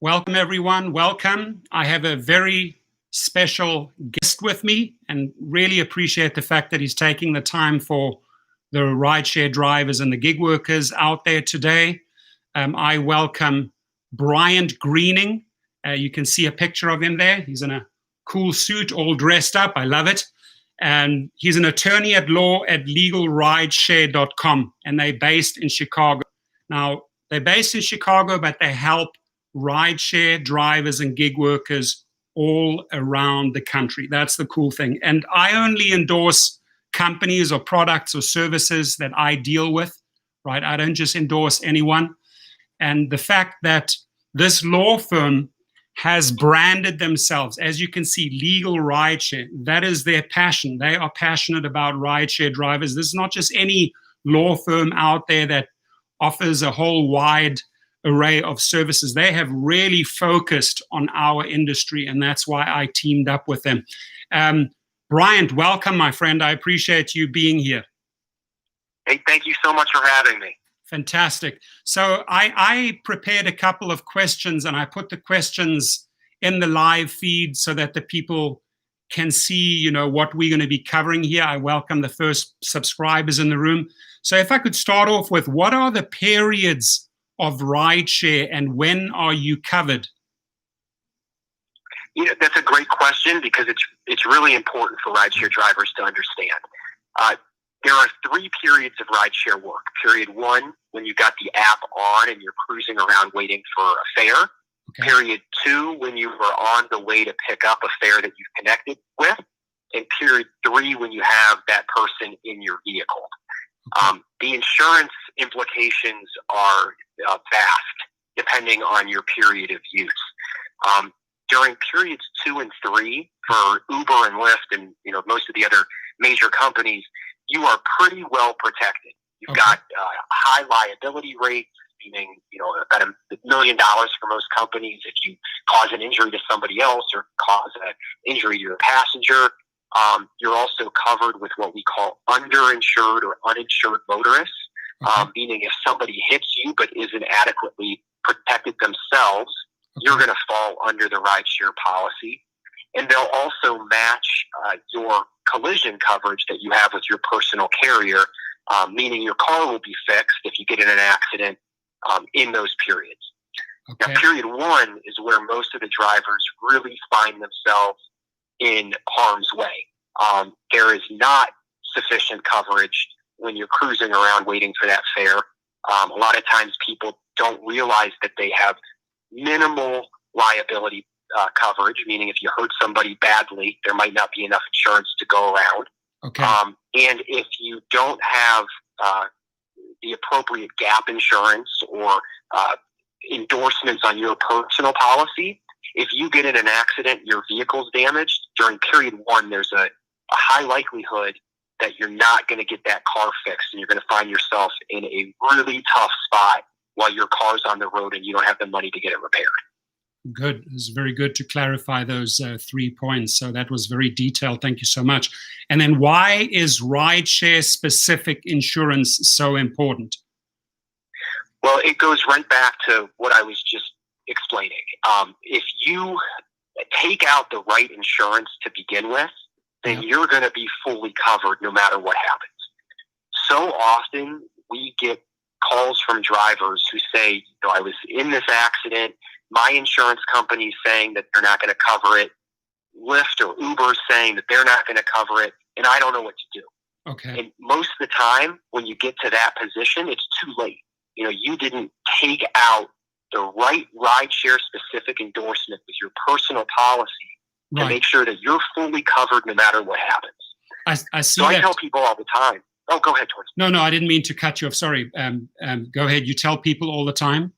Welcome, everyone. Welcome. I have a very special guest with me and really appreciate the fact that he's taking the time for the rideshare drivers and the gig workers out there today. I welcome Bryant Greening. You can see a picture of him there. He's in a cool suit, all dressed up. I love it. And he's an attorney at law at legalrideshare.com, and they're based in Chicago. Now, they're based in Chicago, but they help rideshare drivers and gig workers all around the country. That's the cool thing. And I only endorse companies or products or services that I deal with, right? I don't just endorse anyone. And the fact that this law firm has branded themselves, as you can see, Legal Rideshare, that is their passion. They are passionate about rideshare drivers. This is not just any law firm out there that offers a whole wide array of services. They have really focused on our industry, and that's why I teamed up with them. Bryant, welcome, my friend. I appreciate you being here. Hey, thank you so much for having me. Fantastic. So I prepared a couple of questions, and I put the questions in the live feed so that the people can see, what we're going to be covering here. I welcome the first subscribers in the room. So if I could start off with, what are the periods of rideshare and when are you covered? That's a great question because it's really important for rideshare drivers to understand. There are 3 periods of rideshare work. Period 1, when you got the app on and you're cruising around waiting for a fare. Okay. Period 2, when you are on the way to pick up a fare that you've connected with. And period 3, when you have that person in your vehicle. Okay. The insurance implications are vast, depending on your period of use. During periods 2 and 3, for Uber and Lyft and most of the other major companies, you are pretty well protected. You've got high liability rates, meaning about $1 million for most companies if you cause an injury to somebody else or cause an injury to a passenger. You're also covered with what we call underinsured or uninsured motorists, meaning if somebody hits you but isn't adequately protected themselves, you're going to fall under the rideshare policy. And they'll also match your collision coverage that you have with your personal carrier, meaning your car will be fixed if you get in an accident in those periods. Okay. Now, period 1 is where most of the drivers really find themselves in harm's way. There is not sufficient coverage when you're cruising around waiting for that fare. A lot of times people don't realize that they have minimal liability coverage, meaning if you hurt somebody badly, there might not be enough insurance to go around. Okay. And if you don't have the appropriate gap insurance or endorsements on your personal policy, if you get in an accident, your vehicle's damaged, during period 1, there's a high likelihood that you're not going to get that car fixed, and you're going to find yourself in a really tough spot while your car's on the road and you don't have the money to get it repaired. Good. It's very good to clarify those 3 points. So that was very detailed. Thank you so much. And then why is rideshare specific insurance so important? Well, it goes right back to what I was just explaining. If you take out the right insurance to begin with, then you're going to be fully covered no matter what happens. So often we get calls from drivers who say, I was in this accident. My insurance company is saying that they're not going to cover it. Lyft or Uber is saying that they're not going to cover it, and I don't know what to do. Okay. And most of the time, when you get to that position, it's too late. You didn't take out the right rideshare specific endorsement with your personal policy to make sure that you're fully covered no matter what happens. I see. So I tell people all the time. Oh, go ahead, Torsten. No, I didn't mean to cut you off. Sorry. Go ahead. You tell people all the time?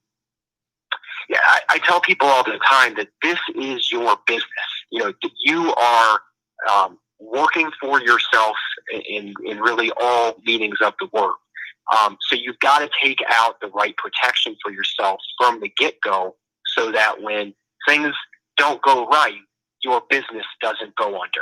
Yeah, I tell people all the time that this is your business. You are working for yourself in really all meanings of the word. So you've got to take out the right protection for yourself from the get-go so that when things don't go right, your business doesn't go under.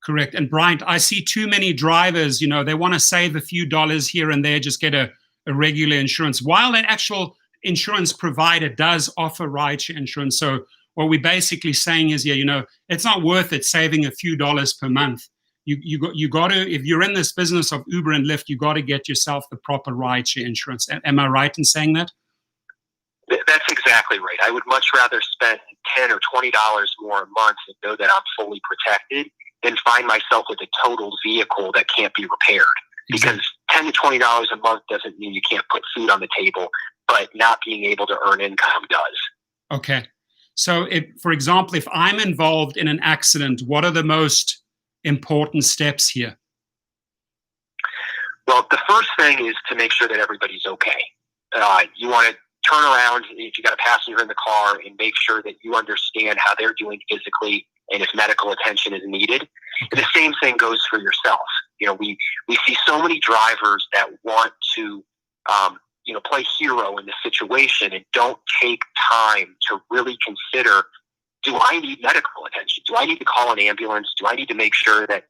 Correct. And Bryant, I see too many drivers, they want to save a few dollars here and there, just get a regular insurance, while in actual insurance provider does offer rideshare insurance. So what we're basically saying is, it's not worth it saving a few dollars per month. You got to, if you're in this business of Uber and Lyft, you got to get yourself the proper rideshare insurance. Am I right in saying that? That's exactly right. I would much rather spend $10 or $20 more a month and know that I'm fully protected than find myself with a totaled vehicle that can't be repaired. Because $10 to $20 a month doesn't mean you can't put food on the table, but not being able to earn income does. Okay. So, for example, if I'm involved in an accident, what are the most important steps here? Well, the first thing is to make sure that everybody's okay. You want to turn around if you got a passenger in the car and make sure that you understand how they're doing physically and if medical attention is needed. And the same thing goes for yourself. We see so many drivers that want to, play hero in the situation and don't take time to really consider, do I need medical attention? Do I need to call an ambulance? Do I need to make sure that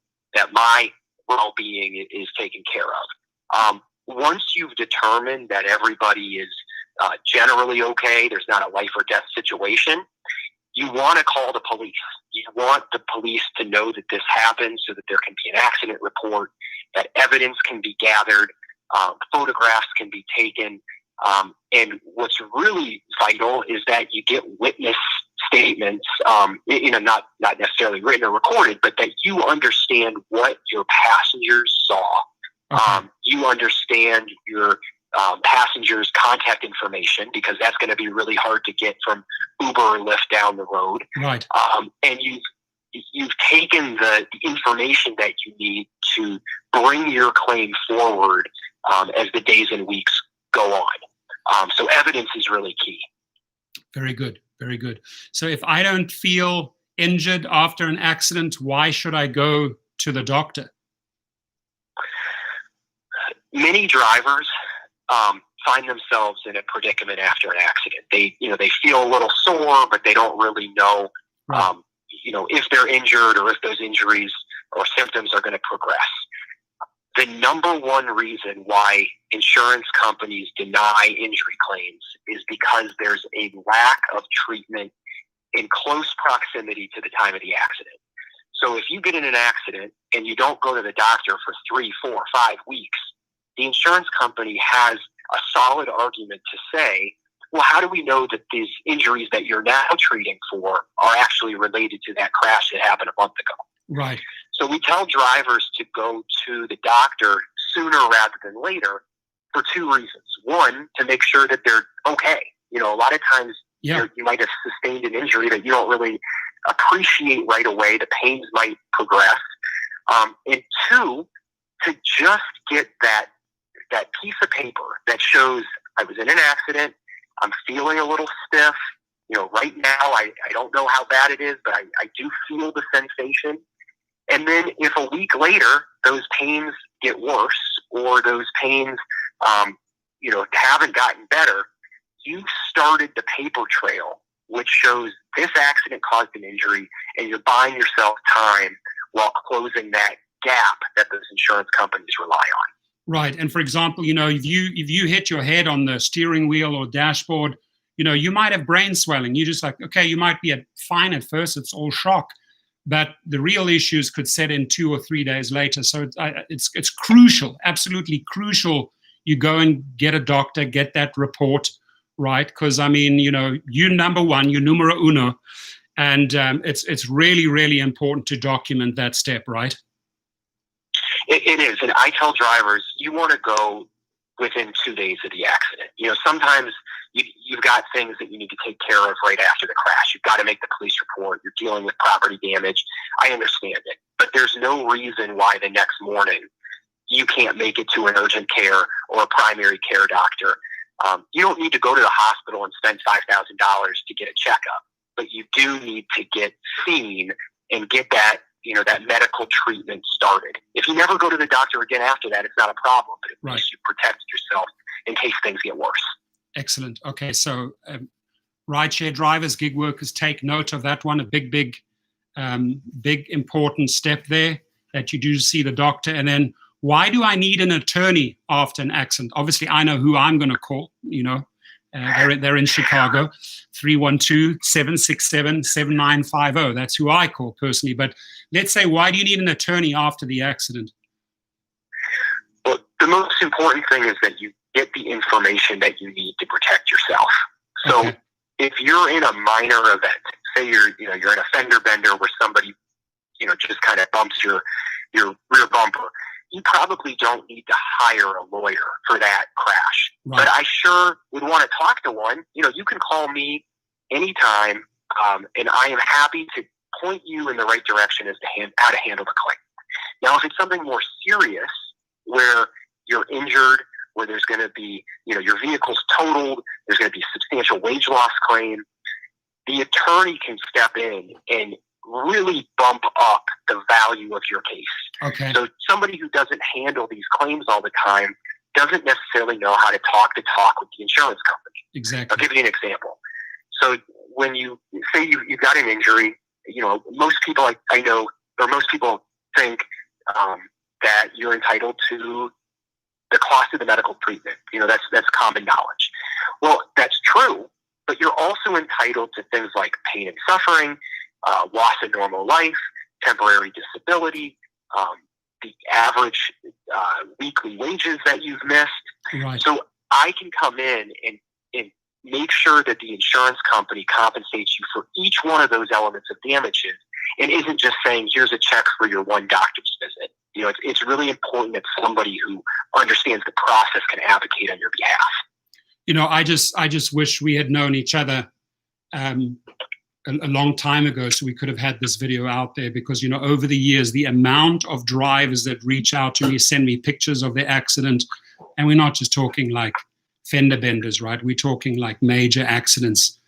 my well-being is taken care of? Once you've determined that everybody is generally okay, there's not a life or death situation, you want to call the police. You want the police to know that this happened so that there can be an accident report, that evidence can be gathered, photographs can be taken. And what's really vital is that you get witness statements, not necessarily written or recorded, but that you understand what your passengers saw. Okay. You understand your passengers' contact information, because that's going to be really hard to get from Uber or Lyft down the road. Right. And you've taken the information that you need to bring your claim forward as the days and weeks go on. So evidence is really key. Very good. Very good. So if I don't feel injured after an accident, why should I go to the doctor? Many drivers find themselves in a predicament after an accident. They feel a little sore, but they don't really know, right. If they're injured or if those injuries or symptoms are going to progress. The number one reason why insurance companies deny injury claims is because there's a lack of treatment in close proximity to the time of the accident. So if you get in an accident and you don't go to the doctor for 3, 4, 5 weeks, the insurance company has a solid argument to say, well, how do we know that these injuries that you're now treating for are actually related to that crash that happened a month ago? Right. So we tell drivers to go to the doctor sooner rather than later for 2 reasons. One, to make sure that they're okay. A lot of times you might have sustained an injury that you don't really appreciate right away. The pains might progress. And 2, to just get that piece of paper that shows I was in an accident, I'm feeling a little stiff. Right now I don't know how bad it is, but I do feel the sensation. And then if a week later those pains get worse or those pains, haven't gotten better, you've started the paper trail, which shows this accident caused an injury, and you're buying yourself time while closing that gap that those insurance companies rely on. Right. And for example, if you hit your head on the steering wheel or dashboard, you might have brain swelling. You're just like, okay, you might be fine at first. It's all shock. But the real issues could set in 2 or 3 days later. So it's crucial, absolutely crucial. You go and get a doctor, get that report, right? Because, you're number one, you're numero uno. And it's really, really important to document that step, right? It is. And I tell drivers, you want to go within 2 days of the accident. Sometimes you've got things that you need to take care of right after the crash. You've got to make the police report. You're dealing with property damage. I understand it. But there's no reason why the next morning you can't make it to an urgent care or a primary care doctor. You don't need to go to the hospital and spend $5,000 to get a checkup. But you do need to get seen and get that medical treatment started. If you never go to the doctor again after that, it's not a problem, but at least you protect yourself in case things get worse. Excellent. Okay, so rideshare drivers, gig workers, take note of that one. A big important step there, that you do see the doctor. And then, why do I need an attorney after an accident? Obviously, I know who I'm going to call, They're in Chicago. 312-767-7950. That's who I call personally. But let's say, why do you need an attorney after the accident? Well, the most important thing is that you get the information that you need to protect yourself. So Okay. if you're in a minor event, say you're in a fender bender where somebody, just kind of bumps your rear bumper, you probably don't need to hire a lawyer for that crash. Right. But I sure would want to talk to one. You can call me anytime, and I am happy to point you in the right direction as to how to handle the claim. Now, if it's something more serious, where you're injured, where there's going to be, your vehicle's totaled, there's going to be a substantial wage loss claim, the attorney can step in and really bump up the value of your case. Okay. So somebody who doesn't handle these claims all the time doesn't necessarily know how to talk with the insurance company. Exactly. I'll give you an example. So when you say you got an injury, most people I know, or most people think that you're entitled to the cost of the medical treatment. That's common knowledge. Well, that's true, but you're also entitled to things like pain and suffering, loss of normal life, temporary disability, the average weekly wages that you've missed. Right. So I can come in and make sure that the insurance company compensates you for each one of those elements of damages, and isn't just saying, here's a check for your one doctor's visit. It's really important that somebody who understands the process can advocate on your behalf. I just wish we had known each other a long time ago, so we could have had this video out there, because over the years, the amount of drivers that reach out to me, send me pictures of their accident, and we're not just talking like fender benders, right? We're talking like major accidents.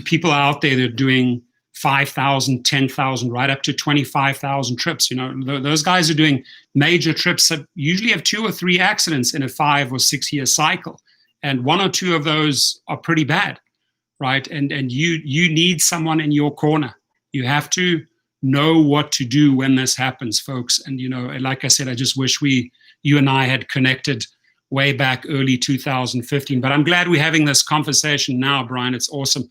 People are out there that are doing 5,000, 10,000, right up to 25,000 trips. Those guys are doing major trips that usually have 2 or 3 accidents in a 5 or 6 year cycle, and 1 or 2 of those are pretty bad. Right. And you need someone in your corner. You have to know what to do when this happens, folks. And, like I said, I just wish you and I had connected way back early 2015. But I'm glad we're having this conversation now, Brian. It's awesome.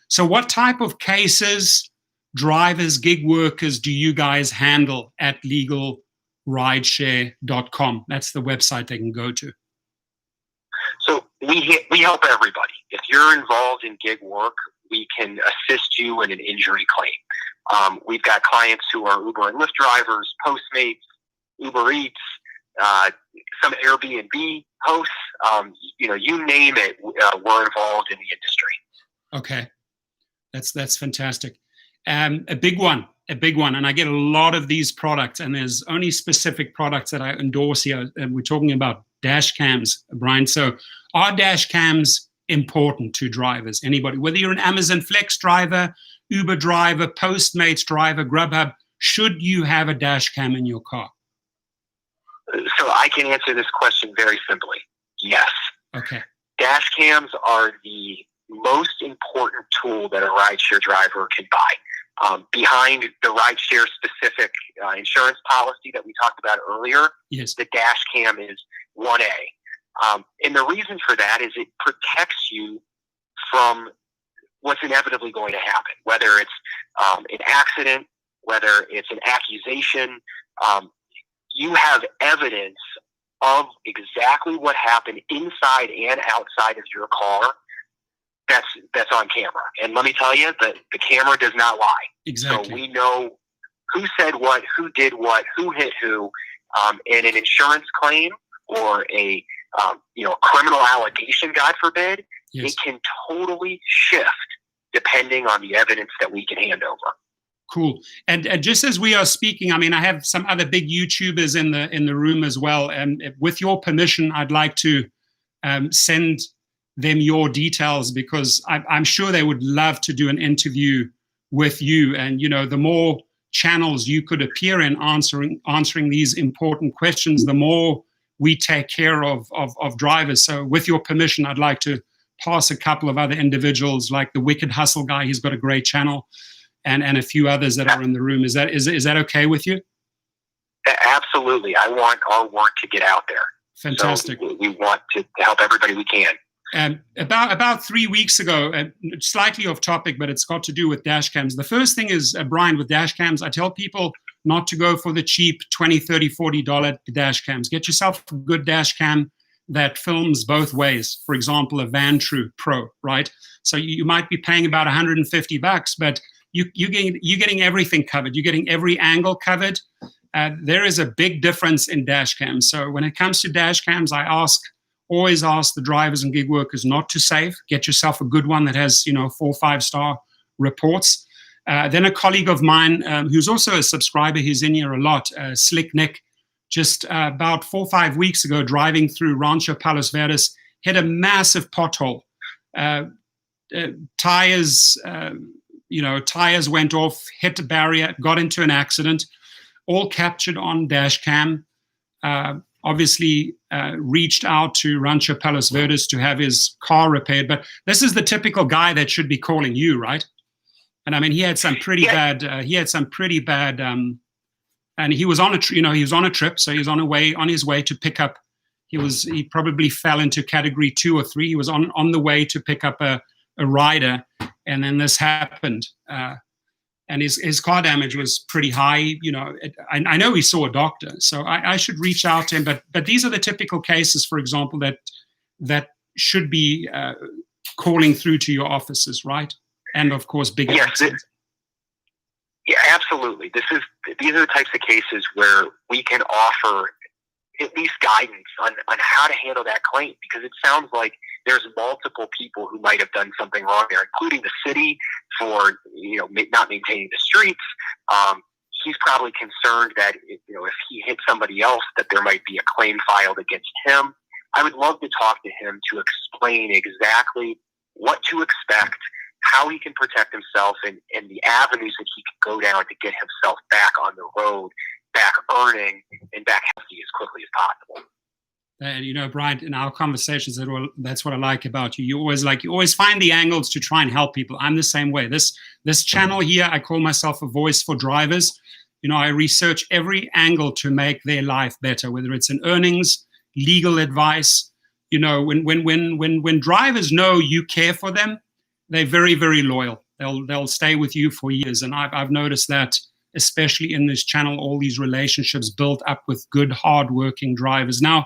So what type of cases, drivers, gig workers do you guys handle at legalrideshare.com? That's the website they can go to. So we help everybody. If you're involved in gig work, we can assist you in an injury claim. We've got clients who are Uber and Lyft drivers, Postmates, Uber Eats, some Airbnb hosts. You name it, we're involved in the industry. Okay, that's fantastic. A big one, and I get a lot of these products, and there's only specific products that I endorse here, and we're talking about dash cams, Brian. So are dash cams important to drivers? Anybody, whether you're an Amazon Flex driver, Uber driver, Postmates driver, Grubhub, should you have a dash cam in your car? So I can answer this question very simply. Yes. Okay. Dash cams are the most important tool that a rideshare driver can buy. Behind the rideshare specific insurance policy that we talked about earlier, yes, the dash cam is 1A. And the reason for that is it protects you from what's inevitably going to happen, whether it's an accident, whether it's an accusation. You have evidence of exactly what happened inside and outside of your car that's on camera. And let me tell you that the camera does not lie. Exactly. So we know who said what, who did what, who hit who, in an insurance claim or a criminal allegation, God forbid, yes, it can totally shift depending on the evidence that we can hand over. Cool. And just as we are speaking, I have some other big YouTubers in the room as well. And with your permission, I'd like to send them your details, because I'm sure they would love to do an interview with you. And the more channels you could appear in answering these important questions, the more we take care of drivers. So with your permission, I'd like to pass a couple of other individuals, like the Wicked Hustle guy. He's got a great channel, and a few others that are in the room. Is that okay with you? Absolutely. I want our work to get out there. Fantastic. So we want to help everybody we can. About 3 weeks ago, slightly off topic, but it's got to do with dash cams. The first thing is, Brian, with dash cams, I tell people not to go for the cheap $20, $30, $40 dash cams. Get yourself a good dash cam that films both ways. For example, a Vantru Pro, right? So you might be paying about $150, but you're getting everything covered. You're getting every angle covered. There is a big difference in dash cams. So when it comes to dash cams, I always ask the drivers and gig workers not to save. Get yourself a good one that has 4 or 5 star reports. Then a colleague of mine who's also a subscriber, he's in here a lot, Slick Nick, just about 4 or 5 weeks ago, driving through Rancho Palos Verdes, hit a massive pothole. Tires went off, hit a barrier, got into an accident, all captured on dash cam. Obviously reached out to Rancho Palos Verdes to have his car repaired. But this is the typical guy that should be calling you, right? And I mean, he had some pretty bad. And he was on a trip, so he was on his way to pick up. He probably fell into category 2 or 3. He was on the way to pick up a rider, and then this happened. And his car damage was pretty high. I know he saw a doctor, so I should reach out to him. But these are the typical cases, for example, that should be calling through to your offices, right? And of course, big accidents. Yeah, absolutely. These are the types of cases where we can offer at least guidance on how to handle that claim, because it sounds like there's multiple people who might have done something wrong there, including the city for not maintaining the streets. He's probably concerned that if he hit somebody else, that there might be a claim filed against him. I would love to talk to him to explain exactly what to expect, how he can protect himself, and the avenues that he can go down to get himself back on the road, back earning, and back healthy as quickly as possible. And Bryant, in our conversations, that's what I like about you. You always find the angles to try and help people. I'm the same way. This channel here, I call myself a voice for drivers. I research every angle to make their life better, whether it's in earnings, legal advice. When drivers know you care for them, they're very, very loyal. They'll stay with you for years. And I've noticed that, especially in this channel, all these relationships built up with good, hardworking drivers. Now,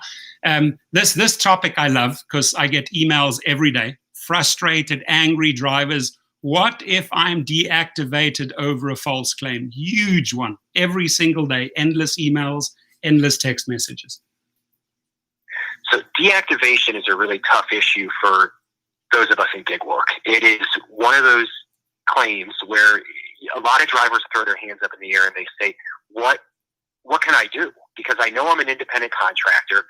this topic I love because I get emails every day. Frustrated, angry drivers. What if I'm deactivated over a false claim? Huge one. Every single day. Endless emails, endless text messages. So deactivation is a really tough issue for those of us in gig work. It is one of those claims where a lot of drivers throw their hands up in the air and they say, what can I do? Because I know I'm an independent contractor.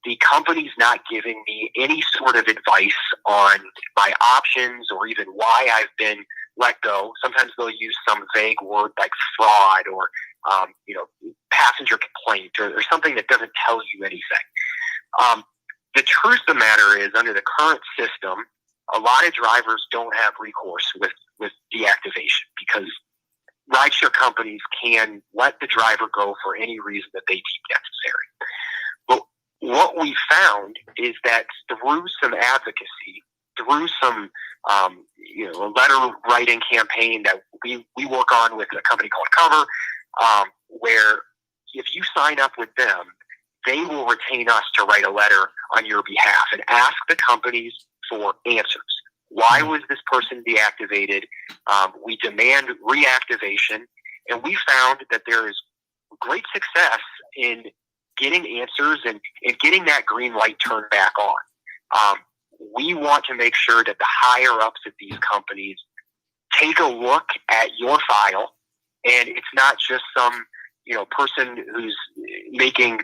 The company's not giving me any sort of advice on my options or even why I've been let go. Sometimes they'll use some vague word like fraud or passenger complaint or something that doesn't tell you anything. The truth of the matter is, under the current system, a lot of drivers don't have recourse with deactivation because rideshare companies can let the driver go for any reason that they deem necessary. But what we found is that through some advocacy, through some a letter writing campaign that we work on with a company called Cover, where if you sign up with them, they will retain us to write a letter on your behalf and ask the companies for answers. Why was this person deactivated? We demand reactivation, and we found that there is great success in getting answers and getting that green light turned back on. We want to make sure that the higher ups of these companies take a look at your file, and it's not just some person who's making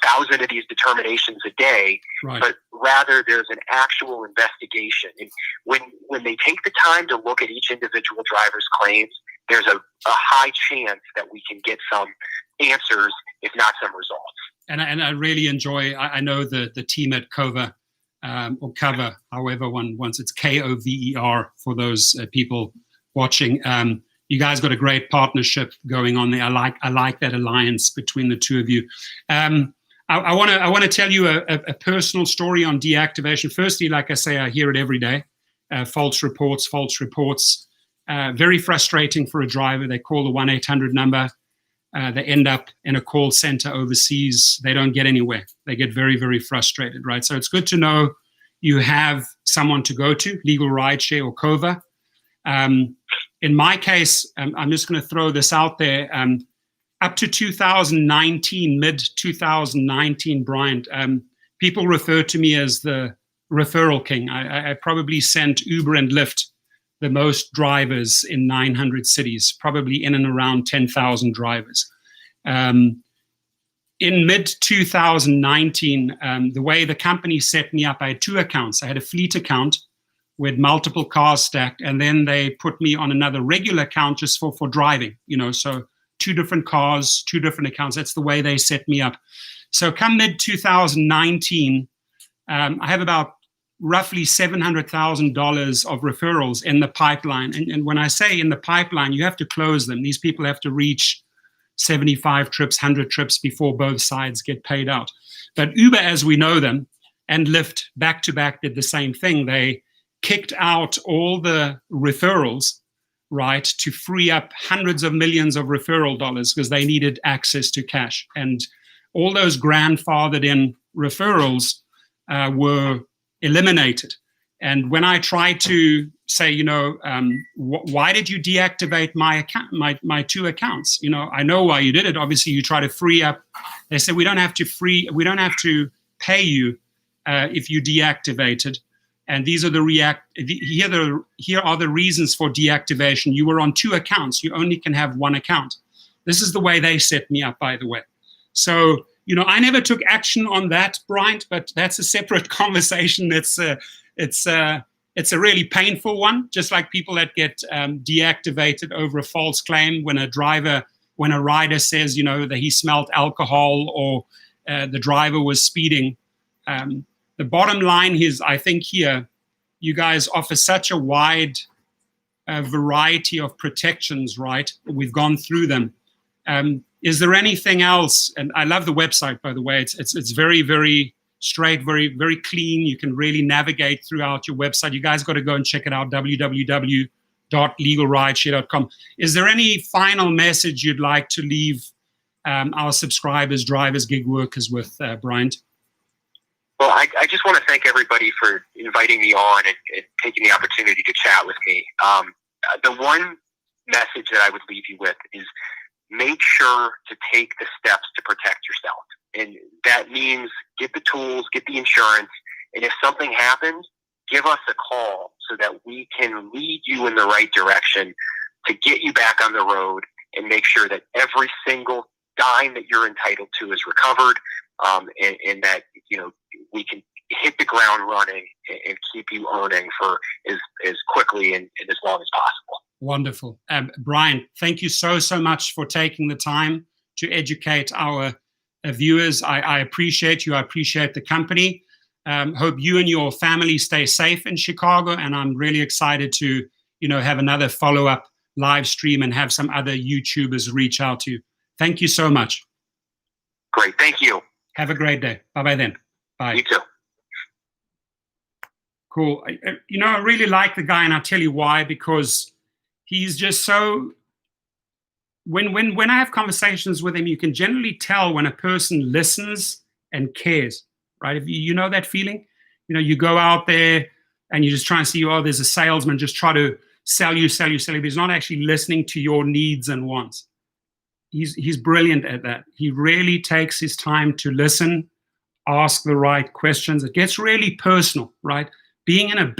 1,000 of these determinations a day, right, but rather there's an actual investigation. And when they take the time to look at each individual driver's claims, there's a high chance that we can get some answers, if not some results. And I really enjoy, I know the team at Cover, or Cover, however one wants, it's KOVER for those people watching. You guys got a great partnership going on there. I like that alliance between the two of you. I want to tell you a personal story on deactivation. Firstly, like I say, I hear it every day. False reports. Very frustrating for a driver. They call the 1-800 number. They end up in a call center overseas. They don't get anywhere. They get very, very frustrated, right? So it's good to know you have someone to go to, Legal Rideshare or Cova. In my case, I'm just going to throw this out there. Up to 2019, mid-2019, Bryant, people refer to me as the referral king. I probably sent Uber and Lyft the most drivers in 900 cities, probably in and around 10,000 drivers. In mid-2019, the way the company set me up, I had 2 accounts. I had a fleet account with multiple cars stacked, and then they put me on another regular account just for driving, so 2 different cars, 2 different accounts. That's the way they set me up. So come mid-2019, I have about roughly $700,000 of referrals in the pipeline. And when I say in the pipeline, you have to close them. These people have to reach 75 trips, 100 trips before both sides get paid out. But Uber, as we know them, and Lyft back-to-back did the same thing. They kicked out all the referrals, right, to free up hundreds of millions of referral dollars because they needed access to cash. And all those grandfathered in referrals were eliminated. And when I tried to say, why did you deactivate my account, my 2 accounts? I know why you did it. Obviously, you try to free up. They said we don't have to pay you if you deactivated. And these are here are the reasons for deactivation. You were on 2 accounts. You only can have 1 account. This is the way they set me up, by the way. So, I never took action on that, Bryant, but that's a separate conversation. It's a really painful one, just like people that get deactivated over a false claim when a rider says, that he smelled alcohol or the driver was speeding. The bottom line is, I think here, you guys offer such a wide variety of protections, right? We've gone through them. Is there anything else? And I love the website, by the way. It's very, very straight, very, very clean. You can really navigate throughout your website. You guys got to go and check it out, www.legalrideshare.com. Is there any final message you'd like to leave our subscribers, drivers, gig workers with, Bryant? Well, I just want to thank everybody for inviting me on and taking the opportunity to chat with me. The one message that I would leave you with is make sure to take the steps to protect yourself. And that means get the tools, get the insurance, and if something happens, give us a call so that we can lead you in the right direction to get you back on the road and make sure that every single dime that you're entitled to is recovered, and that we can hit the ground running and keep you earning for as quickly and as long as possible. Wonderful. Bryant, thank you so much for taking the time to educate our viewers. I appreciate you. I appreciate the company. Hope you and your family stay safe in Chicago, and I'm really excited to have another follow-up live stream and have some other YouTubers reach out to you. Thank you so much. Great. Thank you. Have a great day. Bye-bye then. Bye. You too. Cool. I really like the guy, and I'll tell you why, because he's just so... When I have conversations with him, you can generally tell when a person listens and cares, right? If you know that feeling? You go out there and you just try and see, there's a salesman just try to sell you, but he's not actually listening to your needs and wants. He's brilliant at that. He really takes his time to listen, ask the right questions. It gets really personal, right? Being in a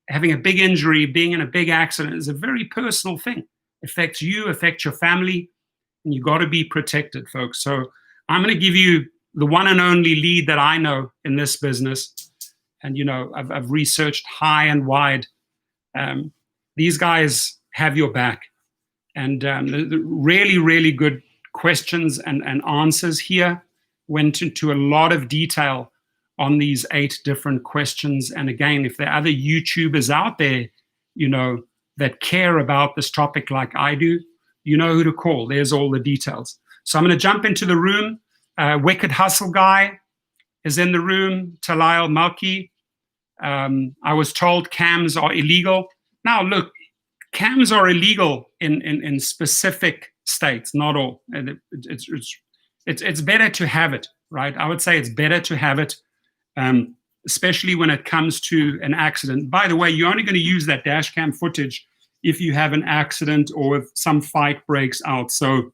having a big injury, being in a big accident is a very personal thing. Affects you, affects your family, and you got to be protected, folks. So I'm going to give you the one and only lead that I know in this business. And, I've researched high and wide. These guys have your back. And the really, really good questions and answers here went into a lot of detail on these 8 different questions. And again, if there are other YouTubers out there, that care about this topic like I do, you know who to call. There's all the details. So I'm going to jump into the room. Wicked Hustle Guy is in the room. Talal Malki. I was told cams are illegal. Now, look, cams are illegal in specific states, not all. And it's better to have it, right? I would say it's better to have it, especially when it comes to an accident. By the way, you're only going to use that dash cam footage if you have an accident or if some fight breaks out. So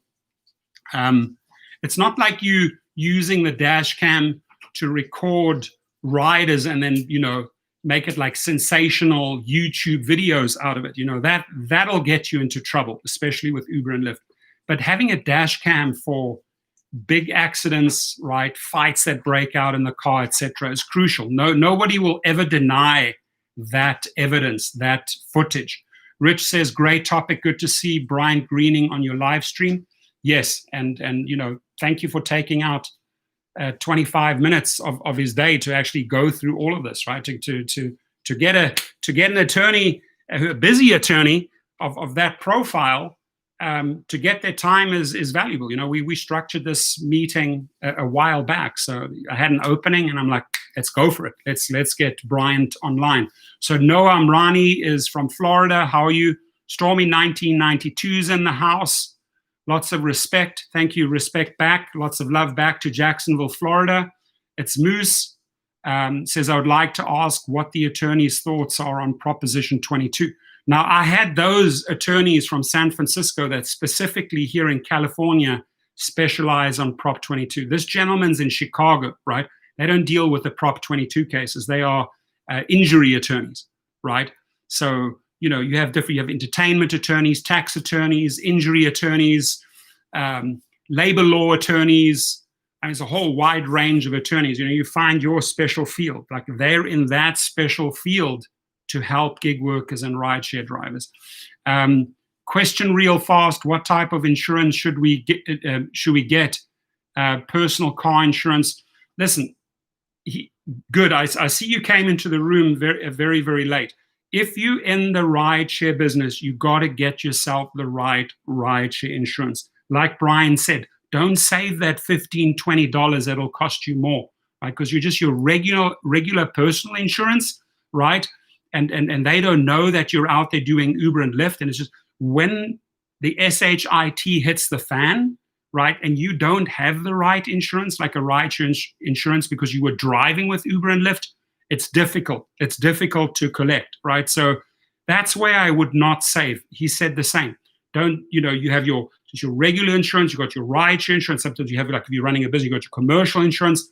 it's not like you using the dash cam to record riders and then, make it like sensational YouTube videos out of it. That'll get you into trouble, especially with Uber and Lyft. But having a dash cam for big accidents, right, fights that break out in the car, etc., is crucial. Nobody will ever deny that evidence, that footage. Rich says, great topic. Good to see Bryant Greening on your live stream. Yes, and thank you for taking out 25 minutes of his day to actually go through all of this, right? To get an attorney, a busy attorney of that profile, to get their time is valuable. We structured this meeting a while back, so I had an opening, and I'm like, let's go for it. Let's get Bryant online. So Noah Amrani is from Florida. How are you? Stormy 1992's in the house. Lots of respect. Thank you. Respect back. Lots of love back to Jacksonville, Florida. It's Moose. Says, I would like to ask what the attorney's thoughts are on Proposition 22. Now, I had those attorneys from San Francisco that specifically here in California specialize on Prop 22. This gentleman's in Chicago, right? They don't deal with the Prop 22 cases. They are injury attorneys, right? So, you have entertainment attorneys, tax attorneys, injury attorneys, labor law attorneys. I mean, it's a whole wide range of attorneys. You find your special field. Like, they're in that special field to help gig workers and rideshare drivers. Question real fast: what type of insurance should we get? Personal car insurance. Listen, good. I see you came into the room very, very late. If you're in the rideshare business, you got to get yourself the right rideshare insurance. Like Brian said, don't save that $15, $20 that'll cost you more, right? Because you're just your regular personal insurance, right? And they don't know that you're out there doing Uber and Lyft. And it's just when the SHIT hits the fan, right, and you don't have the right insurance, like a rideshare insurance, because you were driving with Uber and Lyft, it's difficult. It's difficult to collect, right? So that's where I would not save. He said the same. Don't, you have your regular insurance, you got your rideshare insurance. Sometimes you have, like, if you're running a business, you got your commercial insurance.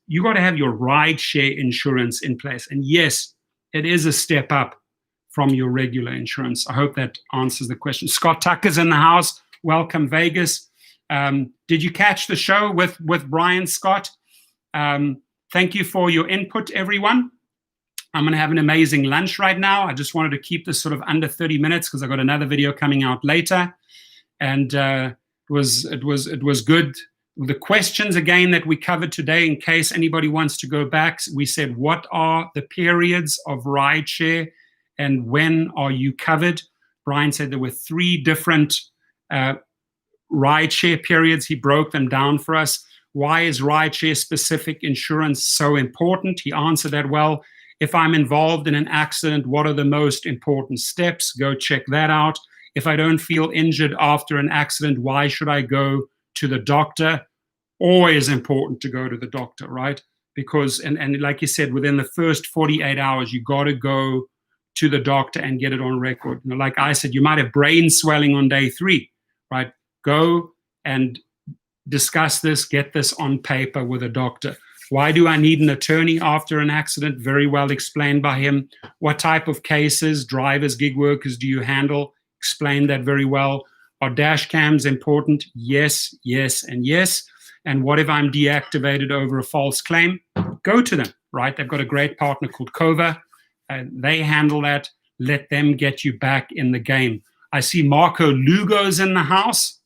You got to have your rideshare insurance in place. And yes, it is a step up from your regular insurance. I hope that answers the question. Scott Tucker's in the house. Welcome, Vegas. Did you catch the show with Brian, Scott? Thank you for your input, everyone. I'm going to have an amazing lunch right now. I just wanted to keep this sort of under 30 minutes because I got another video coming out later. And it was good. The questions, again, that we covered today, in case anybody wants to go back, we said, what are the periods of rideshare and when are you covered? Brian said there were 3 different rideshare periods. He broke them down for us. Why is rideshare specific insurance so important? He answered that well. If I'm involved in an accident, what are the most important steps? Go check that out. If I don't feel injured after an accident, why should I go to the doctor? Always important to go to the doctor, right? Because, and like you said, within the first 48 hours, you got to go to the doctor and get it on record. Like I said, you might have brain swelling on day 3, right? Go and discuss this, get this on paper with a doctor. Why do I need an attorney after an accident? Very well explained by him. What type of cases, drivers, gig workers, do you handle? Explained that very well. Are dash cams important? Yes, yes, and yes. And what if I'm deactivated over a false claim? Go to them, right? They've got a great partner called Cova. They handle that. Let them get you back in the game. I see Marco Lugo's in the house.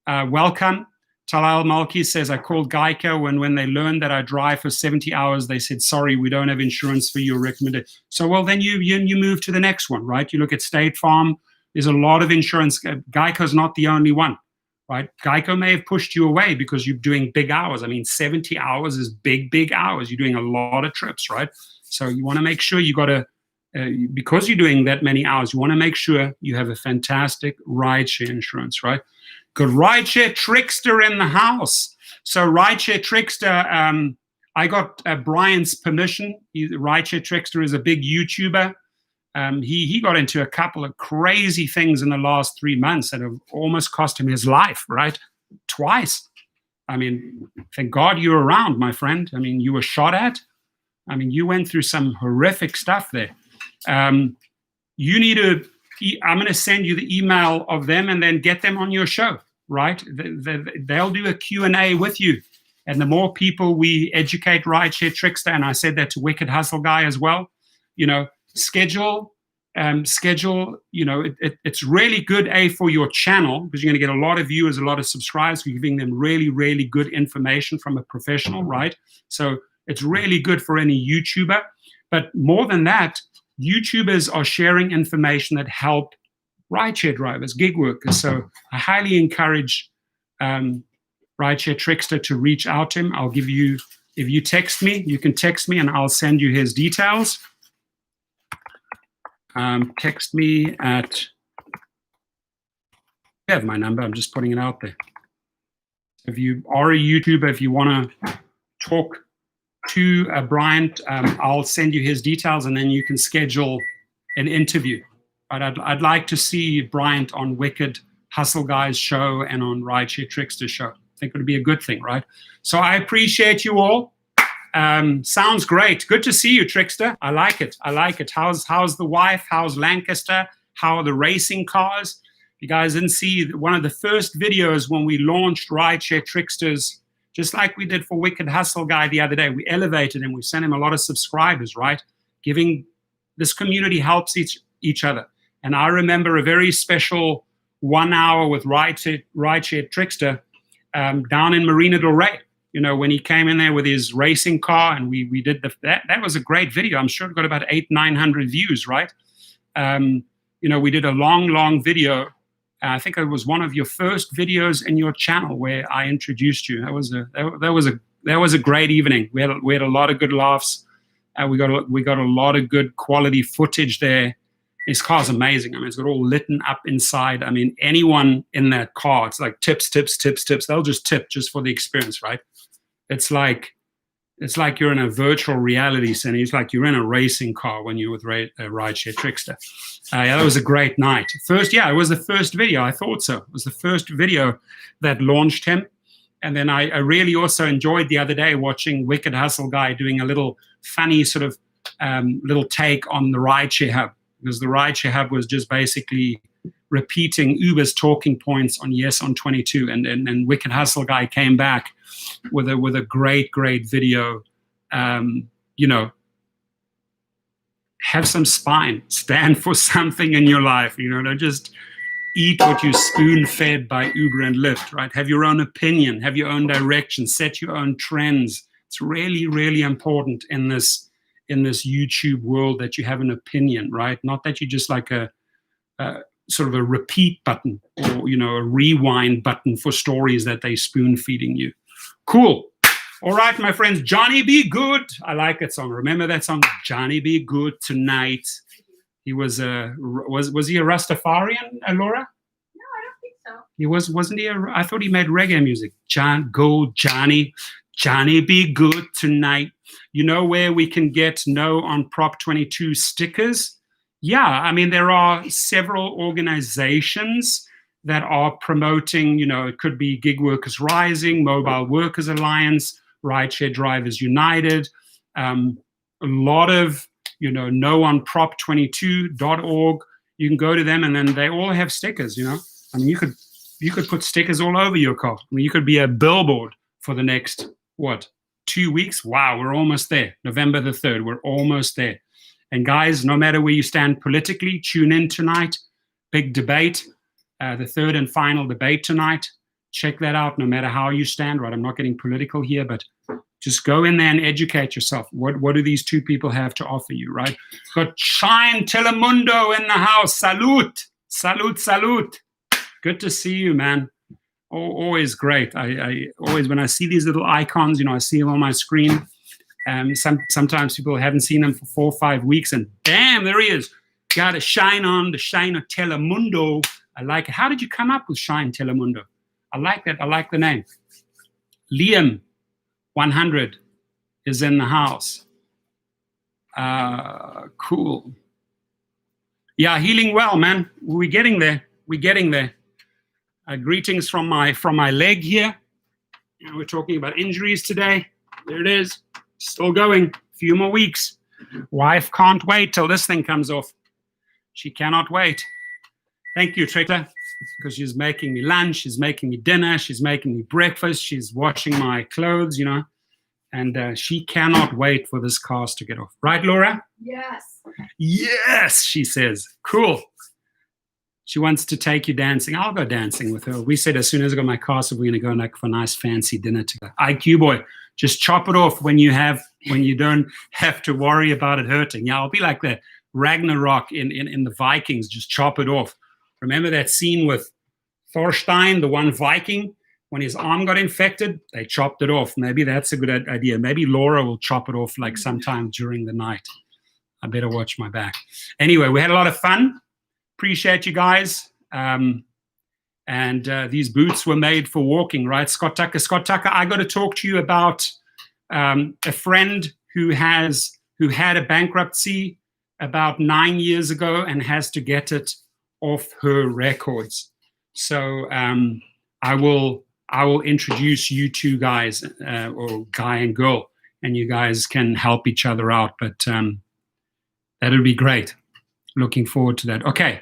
Welcome. Talal Malki says, I called Geico when they learned that I drive for 70 hours, they said, sorry, we don't have insurance for you, recommended. So, well, then you move to the next one, right? You look at State Farm. There's a lot of insurance. Geico's not the only one, right? Geico may have pushed you away because you're doing big hours. I mean, 70 hours is big hours. You're doing a lot of trips, right? So you want to make sure you got to, because you're doing that many hours, you want to make sure you have a fantastic rideshare insurance, right? Good rideshare trickster in the house. So rideshare trickster, I got Brian's permission. Rideshare trickster is a big YouTuber. He got into a couple of crazy things in the last 3 months that have almost cost him his life, right? Twice. I mean, thank God you're around, my friend. I mean, you were shot at. I mean, you went through some horrific stuff there. You need to, I'm going to send you the email of them and then get them on your show, right? They'll do a Q&A with you. And the more people we educate rideshare trickster, and I said that to Wicked Hustle Guy as well, schedule, it's really good, for your channel, because you're going to get a lot of viewers, a lot of subscribers. You're giving them really, really good information from a professional, right? So it's really good for any YouTuber. But more than that, YouTubers are sharing information that help rideshare drivers, gig workers. So I highly encourage rideshare trickster to reach out to him. I'll give you, if you text me, you can text me and I'll send you his details. Text me at, you have my number, I'm just putting it out there. If you are a YouTuber, if you want to talk to Bryant, I'll send you his details and then you can schedule an interview. But I'd like to see Bryant on Wicked Hustle Guy's show and on Rideshare Trickster's show. I think it would be a good thing, right? So I appreciate you all. Sounds great. Good to see you, Trickster. I like it. How's the wife? How's Lancaster? How are the racing cars? You guys didn't see one of the first videos when we launched Rideshare Tricksters, just like we did for Wicked Hustle Guy the other day. We elevated him. We sent him a lot of subscribers, right? Giving this community helps each other. And I remember a very special 1 hour with Rideshare Trickster down in Marina del Rey. When he came in there with his racing car and we did that was a great video. I'm sure it got about 800-900 views, right? We did a long video. I think it was one of your first videos in your channel where I introduced you. That was a great evening. We had a lot of good laughs. We got a lot of good quality footage there. His car's amazing. I mean, it's got all lit up inside. I mean, anyone in that car, it's like tips. They'll just tip just for the experience, right? It's like you're in a virtual reality center. It's like you're in a racing car when you're with Rideshare Trickster. That was a great night. It was the first video. I thought so. It was the first video that launched him. And then I really also enjoyed the other day watching Wicked Hustle Guy doing a little funny sort of little take on the Rideshare Hub, because the Rideshare Hub was just basically repeating Uber's talking points on Yes on 22. And Wicked Hustle Guy came back with a great video. Have some spine, stand for something in your life. Don't just eat what you spoon-fed by Uber and Lyft, right? Have your own opinion, have your own direction, set your own trends. It's really, really important in this YouTube world that you have an opinion, right? Not that you just like a sort of a repeat button or, a rewind button for stories that they spoon-feeding you. Cool. All right, my friends, Johnny Be Good. I like that song. Remember that song, Johnny Be Good Tonight? He was he a Rastafarian, Laura? No, I don't think so. He wasn't he? I thought he made reggae music. Johnny Be Good Tonight. You know where we can get No on Prop 22 stickers? Yeah, I mean, there are several organizations that are promoting, it could be Gig Workers Rising, Mobile Workers Alliance, Rideshare Drivers United, a lot of, No on Prop22.org. You can go to them and then they all have stickers, I mean, you could put stickers all over your car. I mean, you could be a billboard for the next, 2 weeks? Wow, we're almost there. November the 3rd, we're almost there. And guys, no matter where you stand politically, tune in tonight. Big debate, the third and final debate tonight. Check that out, no matter how you stand, right? I'm not getting political here, but just go in there and educate yourself. What do these two people have to offer you, right? Got Shine Telemundo in the house. Salute. Good to see you, man. Always great. I always, when I see these little icons, I see them on my screen. Sometimes people haven't seen them for 4 or 5 weeks, and bam, there he is. Got a shine on, the shine of Telemundo. I like it. How did you come up with Shine Telemundo? I like that. I like the name. Liam, 100, is in the house. Cool. Yeah, healing well, man. We're getting there. We're getting there. Greetings from my leg here. We're talking about injuries today. There it is. Still going. A few more weeks. Wife can't wait till this thing comes off. She cannot wait. Thank you, Trita, because she's making me lunch, she's making me dinner, she's making me breakfast, she's washing my clothes, and she cannot wait for this cast to get off. Right, Laura? Yes. Yes, she says. Cool. She wants to take you dancing. I'll go dancing with her. We said as soon as I got my cast, we're going to go for a nice fancy dinner together. IQ boy, just chop it off when you don't have to worry about it hurting. Yeah, I'll be like the Ragnarok in the Vikings, just chop it off. Remember that scene with Thorstein, the one Viking, when his arm got infected, they chopped it off. Maybe that's a good idea. Maybe Laura will chop it off like sometime during the night. I better watch my back. Anyway, we had a lot of fun. Appreciate you guys. And these boots were made for walking, right? Scott Tucker, I got to talk to you about a friend who had a bankruptcy about 9 years ago and has to get it off her records. So I will introduce you two guys, or guy and girl, and you guys can help each other out. But that'll be great. Looking forward to that. Okay,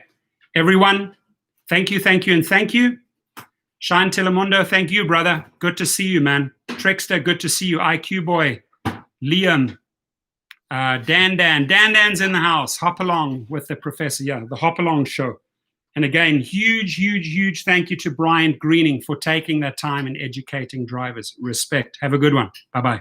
everyone, thank you, and thank you. Shine Telemundo, thank you, brother. Good to see you, man. Trickster, good to see you. IQ boy, Liam, Dan's in the house. Hop along with the professor. Yeah, the Hop Along show. And again, huge thank you to Bryant Greening for taking that time and educating drivers. Respect. Have a good one. Bye-bye.